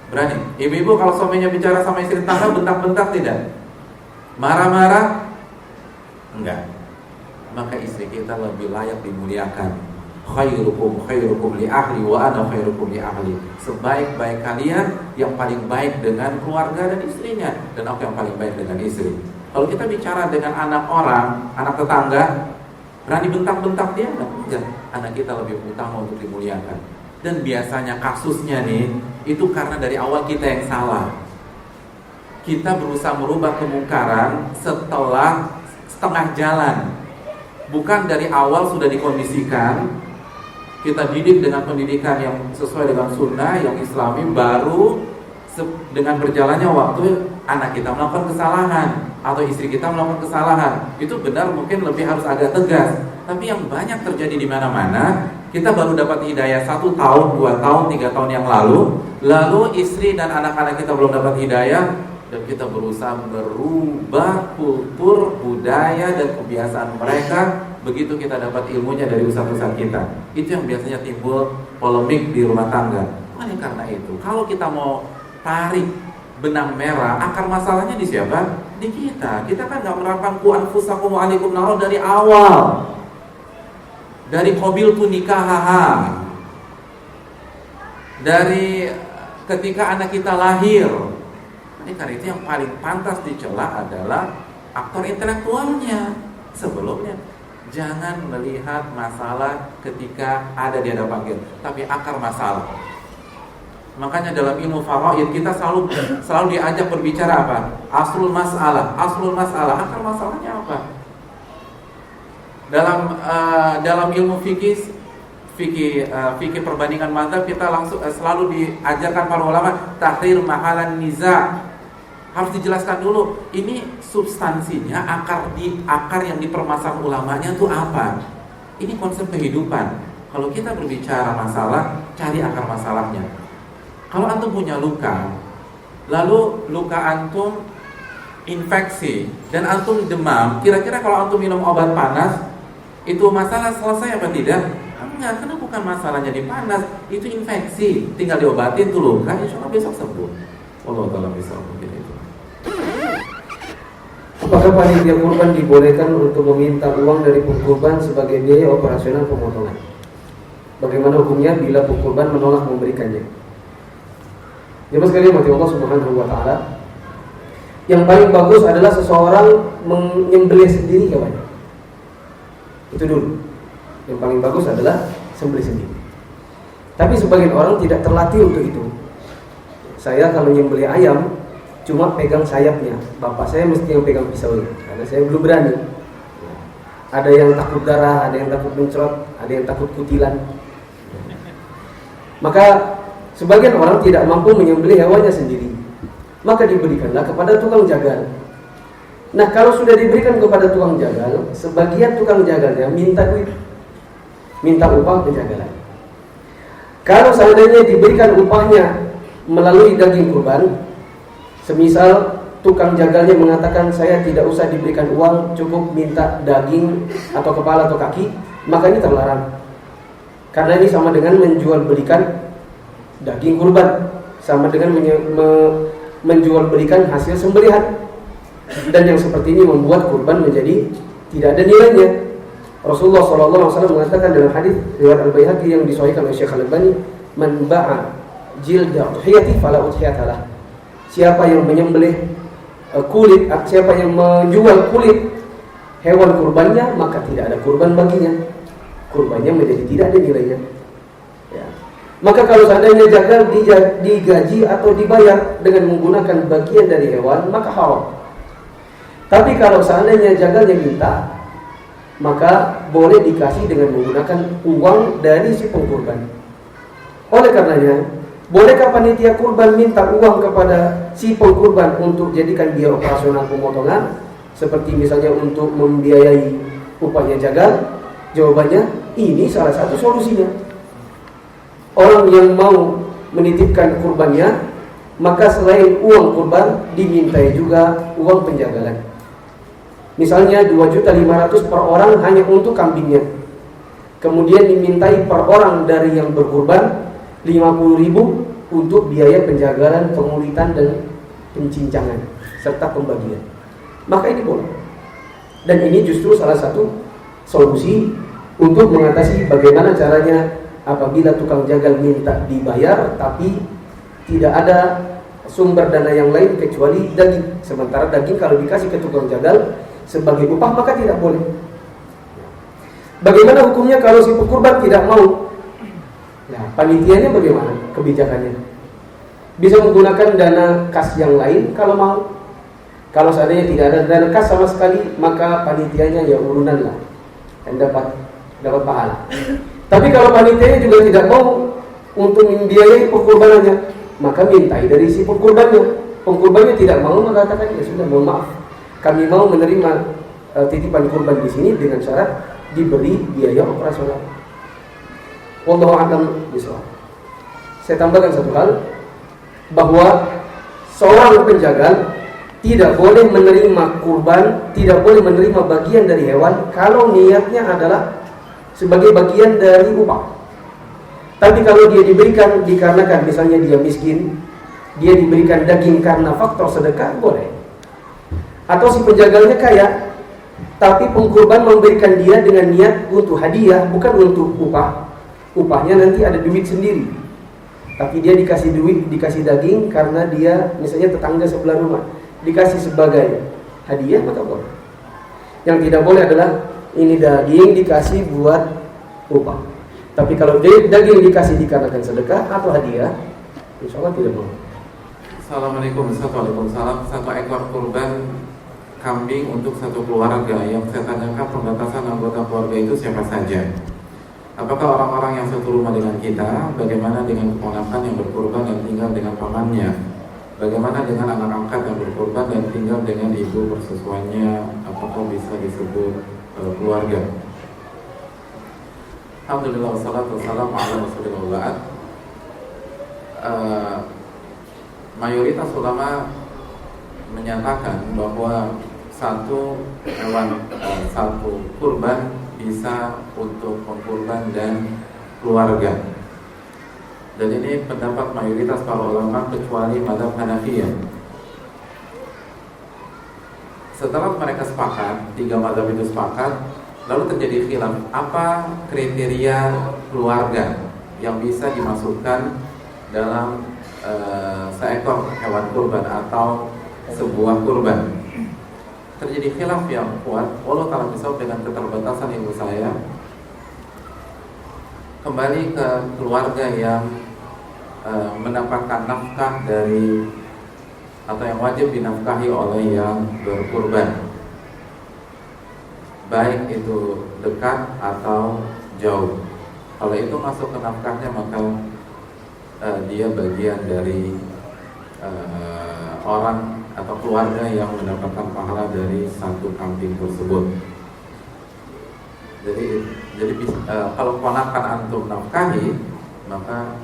Berani? Ibu-ibu kalau suaminya bicara sama istri tetangga, bentak-bentak tidak? Marah-marah? Enggak. Maka istri kita lebih layak dimuliakan. Khairukum li ahli wa ana khairukum li ahli. Sebaik-baik kalian yang paling baik dengan keluarga dan istrinya, dan aku yang paling baik dengan istri. Kalau kita bicara dengan anak orang, anak tetangga, berani bentak-bentak dia enggak? Anak kita lebih utama untuk dimuliakan. Dan biasanya kasusnya nih, itu karena dari awal kita yang salah. Kita berusaha merubah kemungkaran setelah setengah jalan. Bukan dari awal sudah dikondisikan. Kita didik dengan pendidikan yang sesuai dengan sunnah, yang islami, baru dengan berjalannya waktu anak kita melakukan kesalahan atau istri kita melakukan kesalahan. Itu benar, mungkin lebih harus agak tegas. Tapi yang banyak terjadi di mana-mana, kita baru dapat hidayah 1 tahun, 2 tahun, 3 tahun yang lalu istri dan anak-anak kita belum dapat hidayah, dan kita berusaha merubah kultur, budaya, dan kebiasaan mereka. Begitu kita dapat ilmunya dari ustaz-ustaz kita, itu yang biasanya timbul polemik di rumah tangga. Oleh karena itu, kalau kita mau tarik benang merah, akar masalahnya di siapa? Di kita. Kita kan nggak menerapkan ku anfusakum wa alaikum nar dari awal, dari qabiltu nikahaha, dari ketika anak kita lahir. Ini karena itu yang paling pantas dicela adalah aktor intelektualnya sebelumnya. Jangan melihat masalah ketika ada di hadapan kita, tapi akar masalah. Makanya dalam ilmu faraid kita selalu diajak berbicara apa? Aslul masalah, akar masalahnya apa? Dalam ilmu fikih perbandingan mazhab kita langsung selalu diajarkan para ulama tahrir mahalan niza. Harus dijelaskan dulu ini substansinya, akar yang dipermasalahan ulamanya itu apa. Ini konsep kehidupan. Kalau kita berbicara masalah, cari akar masalahnya. Kalau antum punya luka, lalu luka antum infeksi dan antum demam, kira-kira kalau antum minum obat panas, itu masalah selesai apa tidak? Enggak, karena bukan masalahnya di panas, itu infeksi. Tinggal diobatin tuh luka, insya Allah besok sembuh. Wallahu ta'ala bisa mungkin itu. Apakah panitia kurban dibolehkan untuk meminta uang dari pengkurban sebagai biaya operasional pemotongan? Bagaimana hukumnya bila pengkurban menolak memberikannya? Jemaah sekalian mati Allah Subhanahu wa taala, yang paling bagus adalah seseorang menyembelih sendiri kawan. Itu dulu. Yang paling bagus adalah sembelih sendiri. Tapi sebagian orang tidak terlatih untuk itu. saya kalau nyembelih ayam cuma pegang sayapnya, bapak saya mesti yang pegang pisaunya, karena saya belum berani. Ada yang takut darah, ada yang takut mencrot, ada yang takut kutilan. Maka sebagian orang tidak mampu menyembelih hewannya sendiri, maka diberikanlah kepada tukang jagal. Nah, kalau sudah diberikan kepada tukang jagal, sebagian tukang jagalnya minta duit, minta upah penjagalan. Kalau seandainya diberikan upahnya melalui daging kurban, semisal tukang jagalnya mengatakan saya tidak usah diberikan uang, cukup minta daging atau kepala atau kaki, maka ini terlarang. Karena ini sama dengan menjual belikan daging kurban, sama dengan menjual belikan hasil sembelihan. Dan yang seperti ini membuat kurban menjadi tidak ada nilainya. Rasulullah SAW mengatakan dalam hadis riwayat Al-Baihaqi yang disahihkan oleh Syekh Al-Albani, "Man ba'a jilda udhiyati fala udhiyatalah." Siapa yang menyembelih kulit, siapa yang menjual kulit hewan kurbannya, maka tidak ada kurban baginya. Kurbannya menjadi tidak ada nilainya. Ya. Maka kalau seandainya jagal digaji atau dibayar dengan menggunakan bagian dari hewan, maka haram. Tapi kalau seandainya jagalnya minta, maka boleh dikasih dengan menggunakan uang dari si pengkurban. Oleh karenanya, bolehkah panitia kurban minta uang kepada si pengkurban untuk jadikan biaya operasional pemotongan, seperti misalnya untuk membiayai upahnya jagal? Jawabannya, ini salah satu solusinya. Orang yang mau menitipkan kurbannya, maka selain uang kurban dimintai juga uang penjagalan. Misalnya 2.500.000 per orang hanya untuk kambingnya. Kemudian dimintai per orang dari yang berkurban 50.000 untuk biaya penjagalan, pengulitan dan pencincangan serta pembagian. Maka ini boleh. Dan ini justru salah satu solusi untuk mengatasi bagaimana caranya apabila tukang jagal minta dibayar tapi tidak ada sumber dana yang lain kecuali daging. Sementara daging kalau dikasih ke tukang jagal sebagai upah maka tidak boleh. Bagaimana hukumnya kalau si pekurban tidak mau? Nah, panitianya bagaimana kebijakannya? Bisa menggunakan dana kas yang lain kalau mau. Kalau seandainya tidak ada dana kas sama sekali, maka panitianya ya urunan lah dan dapat pahala. Tapi kalau panitianya juga tidak mau untuk membiayai pengkurbanannya, maka mintai dari si pengkurbannya. Pengkurbannya tidak mau, maka katakan ya sudah, mohon maaf, kami mau menerima titipan kurban di sini dengan syarat diberi biaya operasional. Wallahu a'lam bishawab. Saya tambahkan satu hal, bahwa seorang penjagal tidak boleh menerima kurban, tidak boleh menerima bagian dari hewan kalau niatnya adalah sebagai bagian dari upah. Tapi kalau dia diberikan dikarenakan misalnya dia miskin, dia diberikan daging karena faktor sedekah, boleh. Atau si penjagalnya kaya, tapi pengkurban memberikan dia dengan niat untuk hadiah, bukan untuk upah. Upahnya nanti ada duit sendiri. Tapi dia dikasih duit, dikasih daging karena dia misalnya tetangga sebelah rumah, dikasih sebagai hadiah, maka boleh. Yang tidak boleh adalah ini daging dikasih buat upah. Tapi kalau daging dikasih dikarenakan sedekah atau hadiah, insya Allah tidak boleh. Assalamualaikum warahmatullahi wabarakatuh. Satu ekor kurban kambing untuk satu keluarga. Yang saya tanyakan, pembatasan anggota keluarga itu siapa saja? Apakah orang-orang yang satu rumah dengan kita? Bagaimana dengan keponakan yang berkurban dan tinggal dengan pamannya? Bagaimana dengan anak angkat yang berkurban dan tinggal dengan ibu persusuannya? Apakah bisa disebut keluarga? Alhamdulillah, wassalatu wassalamu ala rasulillah. Mayoritas ulama menyatakan bahwa satu hewan, satu kurban bisa untuk pengkurban dan keluarga. Dan ini pendapat mayoritas para ulama kecuali mazhab Hanafiyah. Setelah mereka sepakat, tiga mazhab itu sepakat, lalu terjadi khilaf, apa kriteria keluarga yang bisa dimasukkan dalam seekor hewan kurban atau sebuah kurban. Terjadi khilaf yang kuat. Allah ta'ala misal dengan keterbatasan ilmu saya, kembali ke keluarga yang mendapatkan nafkah dari atau yang wajib dinafkahi oleh yang berkurban, baik itu dekat atau jauh. Kalau itu masuk ke nafkahnya, maka dia bagian dari orang atau keluarga yang mendapatkan pahala dari satu kambing tersebut. Jadi kalau ponakan antum nafkahi, maka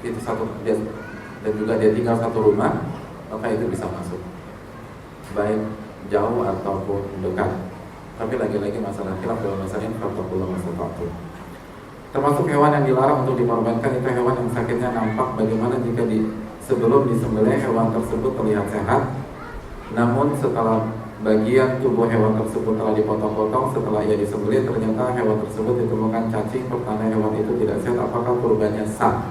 itu satu dan juga dia tinggal satu rumah, maka itu bisa masuk, baik jauh ataupun dekat. Tapi lagi-lagi masalah khilaf dalam masalah ini, fattaqullaha mastata'tum. Termasuk hewan yang dilarang untuk dikorbankan itu hewan yang sakitnya nampak. Bagaimana jika sebelum disembelih hewan tersebut terlihat sehat, namun setelah bagian tubuh hewan tersebut telah dipotong-potong, setelah ia disembelih ternyata hewan tersebut ditemukan cacing, pertanda hewan itu tidak sehat, apakah kurbannya sah?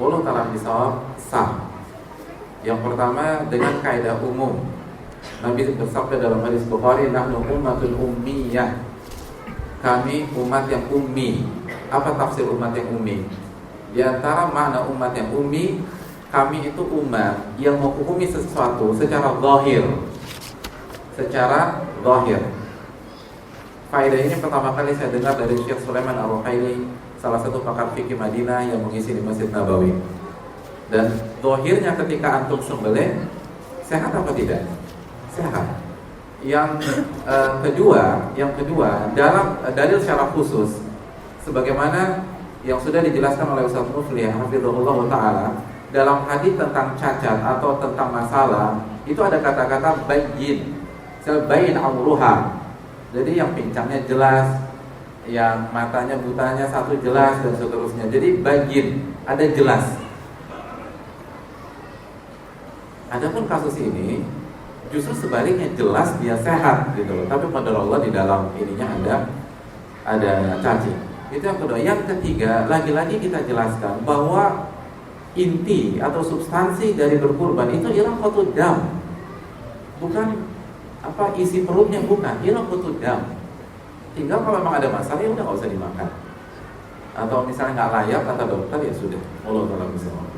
Wallahu ta'ala bisawab, sah. Yang pertama dengan kaidah umum. Nabi bersabda dalam hadis Bukhari, nahnu ummatun ummiyah. Kami umat yang ummi. Apa tafsir umat yang ummi? Di antara makna umat yang ummi, kami itu umat yang menghukumi sesuatu secara zahir. Secara zahir. Faedah ini pertama kali saya dengar dari Syekh Sulaiman Ar-Ruhaili, salah satu pakar fikih Madinah yang mengisi di Masjid Nabawi. Dan zahirnya ketika antum sembelih, sehat apa tidak? Sehat. Yang kedua dalam dalil secara khusus, sebagaimana yang sudah dijelaskan oleh Ustaz Muflih hafizahullah taala dalam hadis tentang cacat atau tentang masalah, itu ada kata-kata bayyin, bayin amruha. Jadi yang pincangnya jelas, yang matanya butanya satu jelas dan seterusnya. Jadi bayyin, ada jelas. Adapun kasus ini justru sebaliknya, jelas dia sehat gitu loh. Tapi pada Allah di dalam ininya ada cacing. Itu yang kedua. Yang ketiga, lagi-lagi kita jelaskan bahwa inti atau substansi dari berkurban itu iraqatud dam. Bukan isi perutnya, bukan, iraqatud dam. Tinggal kalau memang ada masalah ya udah enggak usah dimakan. Atau misalnya enggak layak kata dokter, ya sudah. Allah taala bismillah.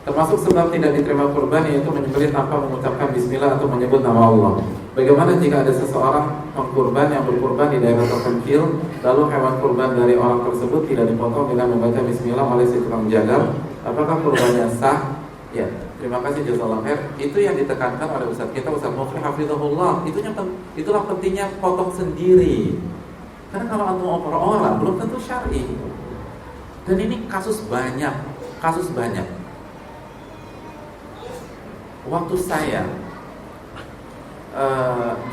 Termasuk sebab tidak diterima kurban yaitu menyembelih tanpa mengucapkan bismillah atau menyebut nama Allah. Bagaimana jika ada seseorang pengkurban yang berkurban di daerah terpencil, lalu hewan kurban dari orang tersebut tidak dipotong dengan membaca bismillah oleh si tukang jagal? Apakah kurbannya sah? Ya, terima kasih jazakallahu khair. Itu yang ditekankan oleh Ustaz kita, Ustaz Muflih hafizahullah. Itulah pentingnya potong sendiri. Karena kalau antum oper orang belum tentu syar'i. Dan ini kasus banyak. Waktu saya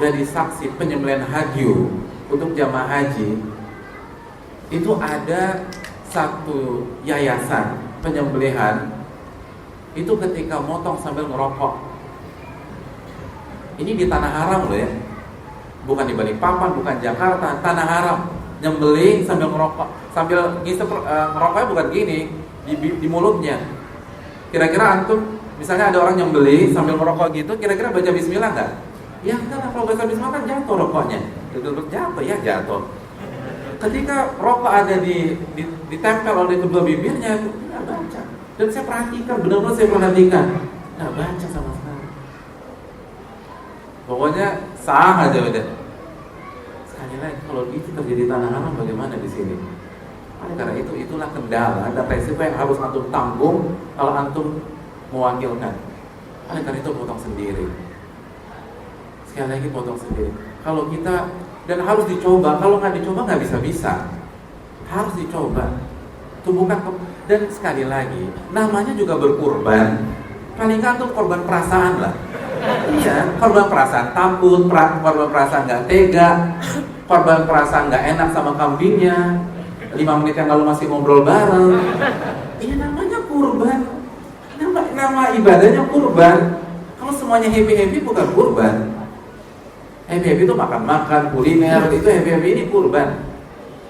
jadi saksi penyembelihan hadyu untuk jamaah haji, itu ada satu yayasan penyembelihan itu ketika motong sambil ngerokok. Ini di tanah haram loh ya, bukan di Balikpapan, bukan Jakarta, tanah haram. Nyembelih sambil ngerokok, sambil ngisep ngerokoknya bukan gini di mulutnya. Kira-kira antum misalnya ada orang yang beli sambil merokok gitu, kira-kira baca bismillah enggak? Ya enggak, kalau baca bismillah kan jatuh rokoknya. Jatuh. Ketika rokok ada ditempel oleh kedua bibirnya, enggak baca. Dan saya perhatikan, benar-benar saya perhatikan, enggak baca sama sekali. Pokoknya sah aja udah. Sekali lagi, kalau itu terjadi tanah haram bagaimana di sini? Karena itulah kendala, ada resiko yang harus antum tanggung kalau antum mewakilkan. Oleh karena itu potong sendiri. Sekali lagi potong sendiri. Kalau kita, dan harus dicoba. Kalau nggak dicoba nggak bisa. Harus dicoba. Itu bukan. Dan sekali lagi, namanya juga berkurban. Paling nggak tuh korban perasaan lah. Iya, korban perasaan takut, korban perasaan nggak tega, korban perasaan nggak enak sama kambingnya. 5 menit yang lalu masih ngobrol bareng. Ini namanya kurban. Nama ibadahnya kurban. Kalau semuanya happy bukan kurban. Happy itu makan-makan, kuliner, itu happy ini kurban.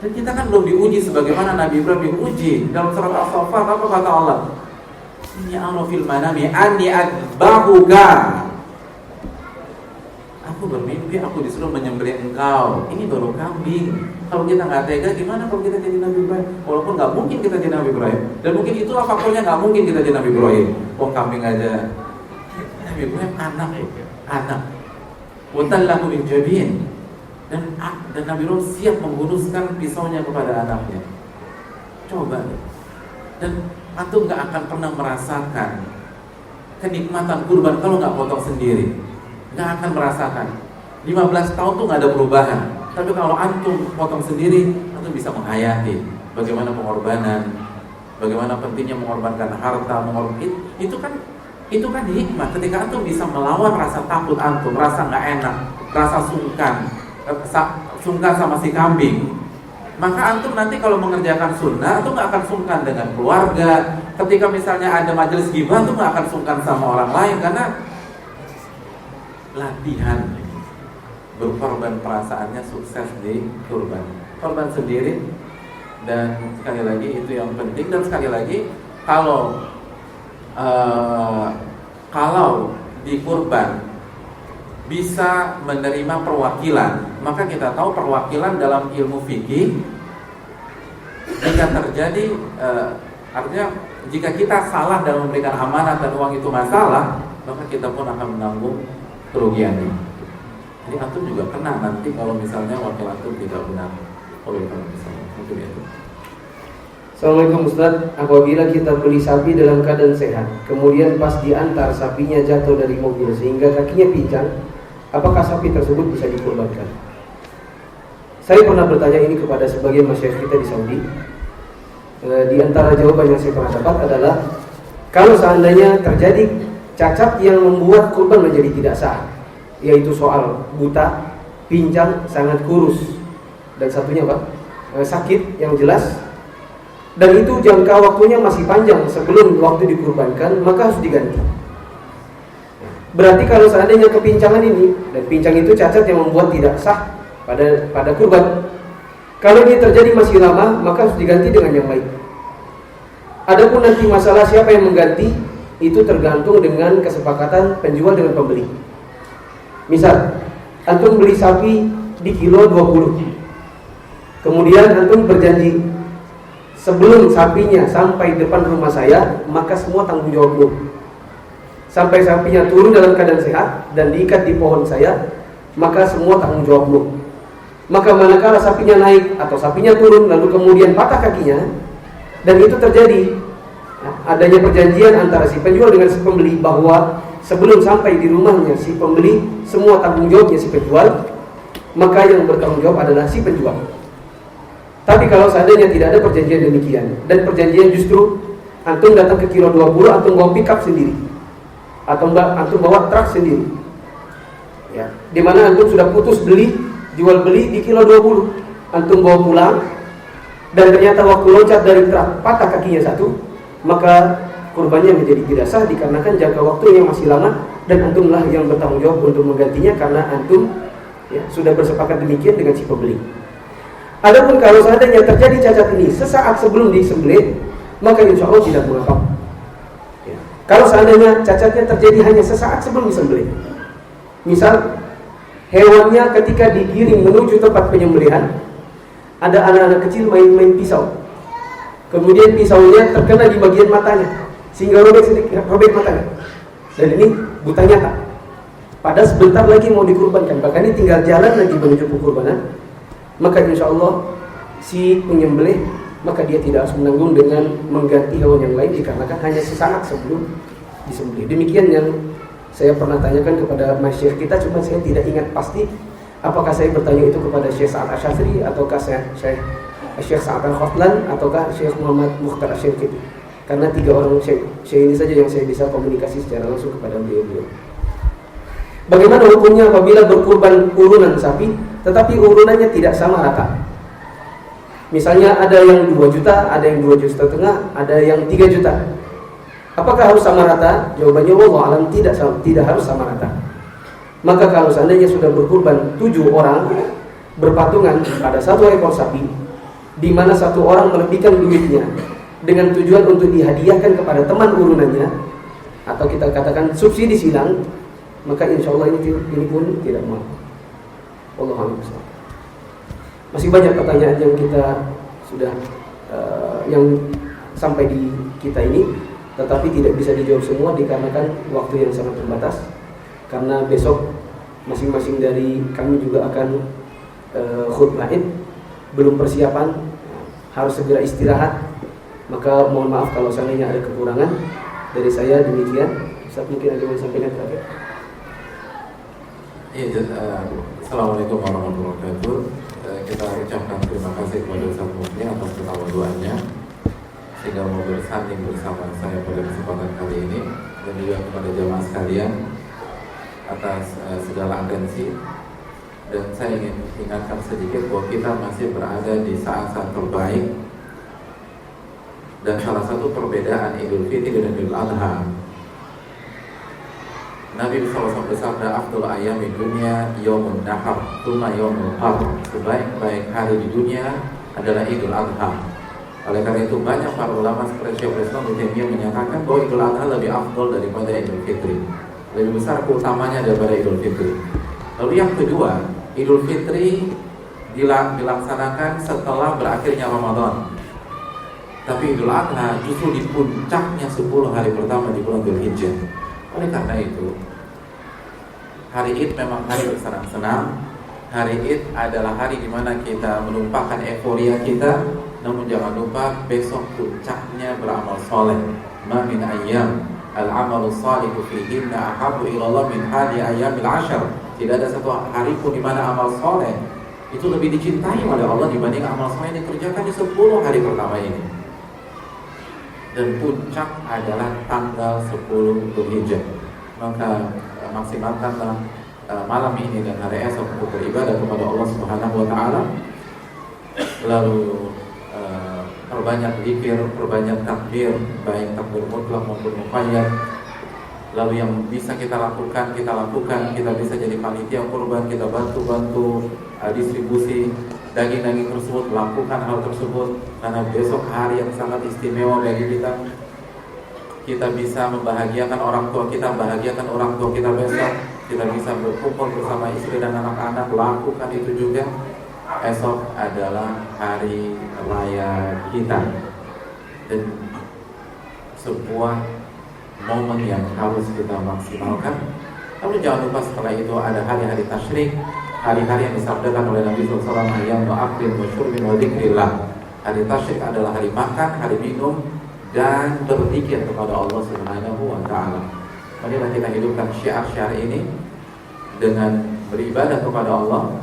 Dan kita kan belum diuji sebagaimana Nabi Ibrahim diuji. Dalam surat As-Saffat apa kata Allah? Inni ara fil manami anni adbahuka. Aku bermimpi tapi aku disuruh menyembelih engkau. Ini baru kambing. Kalau kita nggak tega, gimana kalau kita jadi Nabi Ibrahim? Walaupun nggak mungkin kita jadi Nabi Ibrahim, dan mungkin itulah faktornya nggak mungkin kita jadi Nabi Ibrahim. Oh, kambing aja. Nabi Ibrahim anak. Watallahu min jabin. Dan Nabi Ibrahim siap menghunuskan pisaunya kepada anaknya. Coba deh. Dan antum nggak akan pernah merasakan kenikmatan kurban kalau nggak potong sendiri. Nggak akan merasakan. 15 tahun tuh nggak ada perubahan. Tapi kalau antum potong sendiri, antum bisa menghayati bagaimana pengorbanan, bagaimana pentingnya mengorbankan harta, itu kan hikmah. Ketika antum bisa melawan rasa takut antum, rasa nggak enak, rasa sungkan sama si kambing, maka antum nanti kalau mengerjakan sunnah, antum nggak akan sungkan dengan keluarga. Ketika misalnya ada majelis ghibah, antum nggak akan sungkan sama orang lain karena latihan berkorban, perasaannya sukses di korban sendiri. Dan sekali lagi itu yang penting. Dan sekali lagi kalau di kurban bisa menerima perwakilan, maka kita tahu perwakilan dalam ilmu fikih jika terjadi artinya jika kita salah dalam memberikan amanat dan uang itu masalah, maka kita pun akan menanggung kerugiannya. Jadi antum juga kena nanti kalau misalnya wakil antum tidak benar. Kalau misalnya mungkin itu. Assalamualaikum Ustaz, apabila kita beli sapi dalam keadaan sehat, kemudian pas diantar sapinya jatuh dari mobil sehingga kakinya pincang, apakah sapi tersebut bisa dikurbankan? Saya pernah bertanya ini kepada sebagian masyarakat kita di Saudi. Di antara jawaban yang saya pernah dapat adalah kalau seandainya terjadi cacat yang membuat kurban menjadi tidak sah, yaitu soal buta, pincang, sangat kurus, dan satunya apa? Sakit yang jelas, dan itu jangka waktunya masih panjang sebelum waktu dikurbankan, maka harus diganti. Berarti kalau seandainya kepincangan ini, dan pincang itu cacat yang membuat tidak sah pada kurban, kalau ini terjadi masih lama, maka harus diganti dengan yang lain. Adapun nanti masalah siapa yang mengganti, itu tergantung dengan kesepakatan penjual dengan pembeli. Misal, antum beli sapi di kilo 20, kemudian antum berjanji sebelum sapinya sampai depan rumah saya, maka semua tanggung jawabmu. Sampai sapinya turun dalam keadaan sehat dan diikat di pohon saya, maka semua tanggung jawabmu. Maka manakala sapinya naik atau sapinya turun lalu kemudian patah kakinya, dan itu terjadi adanya perjanjian antara si penjual dengan si pembeli bahwa sebelum sampai di rumahnya si pembeli, semua tanggung jawabnya si penjual, maka yang bertanggung jawab adalah si penjual. Tapi kalau seandainya tidak ada perjanjian demikian, dan perjanjian justru antum datang ke kilo 20, antum bawa pickup sendiri, atau antum bawa truk sendiri, ya, dimana antum sudah putus jual beli di kilo 20, antum bawa pulang, dan ternyata waktu loncat dari truk patah kakinya satu, maka kurbannya menjadi tidak sah dikarenakan jangka waktunya masih lama, dan antumlah yang bertanggung jawab untuk menggantinya karena antum sudah bersepakat demikian dengan si pembeli. Adapun kalau seandainya terjadi cacat ini sesaat sebelum disembelih, maka insya Allah tidak mengapa. Kalau seandainya cacatnya terjadi hanya sesaat sebelum disembelih, misal hewannya ketika digiring menuju tempat penyembelihan, ada anak-anak kecil main-main pisau, kemudian pisaunya terkena di bagian matanya sehingga robek matanya, dan ini buta nyata. Padahal sebentar lagi mau dikurbankan, bahkan ini tinggal jalan lagi menuju kurbanan, maka insya Allah si penyembelih, maka dia tidak harus menanggung dengan mengganti hewan yang lain dikarenakan hanya sesaat sebelum disembelih. Demikian yang saya pernah tanyakan kepada masyarakat kita, cuma saya tidak ingat pasti apakah saya bertanya itu kepada Syekh Sa'ad Asy-Syadzili ataukah Syekh Sa'ad Al-Khotlan ataukah Syekh Muhammad Mukhtar Asy-Syinqiti. Karena 3 orang Syekh ini saja yang saya bisa komunikasi secara langsung kepada beliau. Bagaimana hukumnya apabila berkurban urunan sapi tetapi urunannya tidak sama rata? Misalnya ada yang 2 juta, ada yang 2,5 juta, ada yang 3 juta. Apakah harus sama rata? Jawabannya wallahu alam tidak harus sama rata. Maka kalau seandainya sudah berkurban 7 orang berpatungan pada 1 ekor sapi, di mana 1 orang melebihkan duitnya dengan tujuan untuk dihadiahkan kepada teman urunannya, atau kita katakan subsidi silang, maka insya Allah ini pun tidak mau. Wallahu a'lam. Masih banyak pertanyaan yang kita sudah yang sampai di kita ini, tetapi tidak bisa dijawab semua dikarenakan waktu yang sangat terbatas. Karena besok masing-masing dari kami juga akan khutbah Id, belum persiapan, harus segera istirahat. Maka mohon maaf kalau seandainya ada kekurangan dari saya. Demikian. Ustaz, mungkin ada yang sampaikan terakhir. Assalamualaikum warahmatullahi wabarakatuh. Kita ucapkan terima kasih kepada Ustaz Mufti atas ketawaduannya sehingga mau bersanding bersama saya pada kesempatan kali ini, dan juga kepada jamaah sekalian atas segala atensi. Dan saya ingin ingatkan sedikit bahwa kita masih berada di saat-saat terbaik, dan salah satu perbedaan Idul Fitri dan Idul Adha, Nabi SAW bersabda, "Afdhal ayyami dunya yaumun nahar, tsumma yaumul qadr." Sebaik-baik hari di dunia adalah Idul Adha. Oleh karena itu banyak para ulama seperti Syekhul Islam Ibnu Taimiyah menyatakan bahwa Idul Adha lebih afdal daripada Idul Fitri, lebih besar keutamanya daripada Idul Fitri. Lalu yang kedua, Idul Fitri dilaksanakan setelah berakhirnya Ramadan. Tapi Idul Adha justru di puncaknya 10 hari pertama di bulan Dzulhijjah. Oleh karena itu, hari Id memang hari bersenang-senang. Hari Id adalah hari di mana kita menumpahkan euforia kita. Namun jangan lupa besok puncaknya beramal soleh. Ma min ayyam al-amalu salihu fihinna ahabbu ila Allah min hadi ayyamil 'ashar. Tidak ada satu hari pun di mana amal soleh itu lebih dicintai oleh Allah dibanding amal soleh yang dikerjakan di 10 hari pertama ini. Dan puncak adalah tanggal 10 Dzulhijjah. Maka maksimalkanlah malam ini dan hari esok untuk beribadah kepada Allah Subhanahu wa taala. Lalu perbanyak zikir, perbanyak takbir, baik takbir mutlak maupun muqayyad. Lalu yang bisa kita lakukan, kita bisa jadi panitia kurban, kita bantu distribusi daging-daging tersebut, lakukan hal tersebut, karena besok hari yang sangat istimewa bagi kita. Kita bisa membahagiakan orang tua kita, bahagiakan orang tua kita besok. Kita bisa berkumpul bersama istri dan anak-anak, lakukan itu juga. Esok adalah hari raya kita, dan sebuah momen yang harus kita maksimalkan. Lalu jangan lupa setelah itu ada hari-hari tasyrik, hari-hari yang disabdakan oleh Nabi SAW, ayam wa'aklin wa syurbin wa dzikrillah. Hari tasyrik adalah hari makan, hari minum, dan berzikir kepada Allah Subhanahu wa ta'ala. Marilah kita hidupkan syiar-syiar ini dengan beribadah kepada Allah,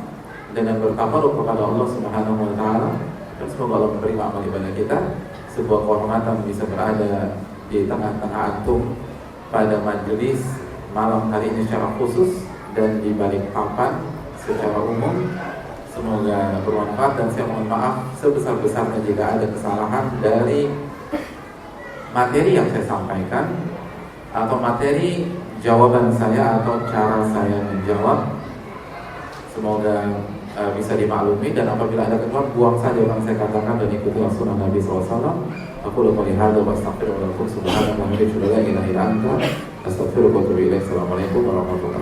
dengan bertabaruk kepada Allah Subhanahu wa ta'ala. Dan semoga Allah menerima amal ibadah kita. Sebuah kehormatan bisa berada di tengah-tengah antum pada majelis malam hari ini secara khusus dan di balik papan secara umum. Semoga bermanfaat, dan saya mohon maaf sebesar-besarnya jika ada kesalahan dari materi yang saya sampaikan atau materi jawaban saya atau cara saya menjawab. Semoga bisa dimaklumi, dan apabila ada kesalahan buang saja yang saya katakan dan ikuti sunnah Nabi SAW. Aku lupa lihat dan astaghfirullah subhanahu wa ta'ala. Astaghfirullah wa atubu ilaih. Assalamualaikum warahmatullahi wabarakatuh.